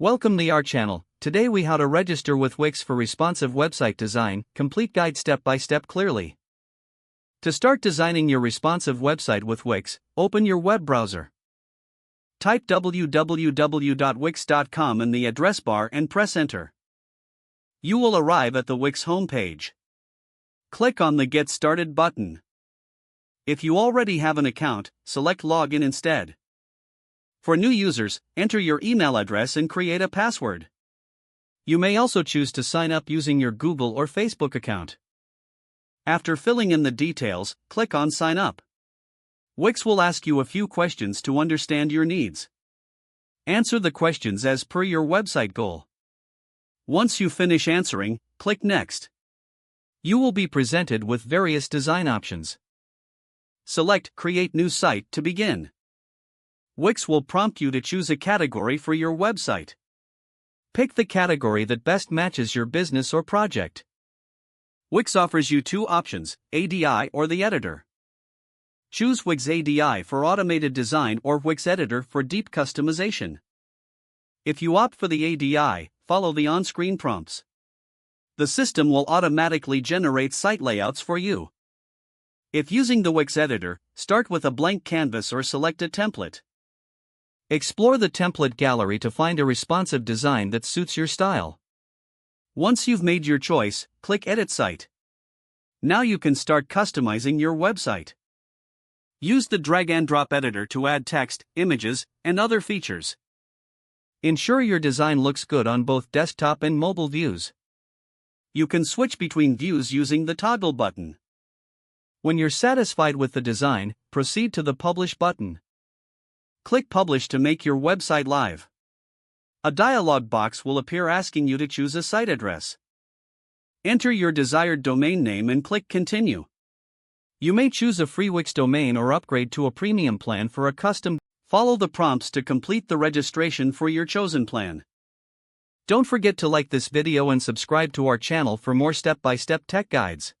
Welcome to our channel. Today we how to register with Wix for responsive website design, complete guide step by step clearly. To start designing your responsive website with Wix, open your web browser. Type www.wix.com in the address bar and press enter. You will arrive at the Wix homepage. Click on the Get Started button. If you already have an account, select Login instead. For new users, enter your email address and create a password. You may also choose to sign up using your Google or Facebook account. After filling in the details, click on Sign Up. Wix will ask you a few questions to understand your needs. Answer the questions as per your website goal. Once you finish answering, click Next. You will be presented with various design options. Select Create New Site to begin. Wix will prompt you to choose a category for your website. Pick the category that best matches your business or project. Wix offers you two options, ADI or the editor. Choose Wix ADI for automated design or Wix Editor for deep customization. If you opt for the ADI, follow the on-screen prompts. The system will automatically generate site layouts for you. If using the Wix Editor, start with a blank canvas or select a template. Explore the template gallery to find a responsive design that suits your style. Once you've made your choice, click Edit Site. Now you can start customizing your website. Use the drag and drop editor to add text, images, and other features. Ensure your design looks good on both desktop and mobile views. You can switch between views using the toggle button. When you're satisfied with the design, proceed to the Publish button. Click Publish to make your website live. A dialog box will appear asking you to choose a site address. Enter your desired domain name and click Continue. You may choose a free Wix domain or upgrade to a premium plan for a custom. Follow the prompts to complete the registration for your chosen plan. Don't forget to like this video and subscribe to our channel for more step-by-step tech guides.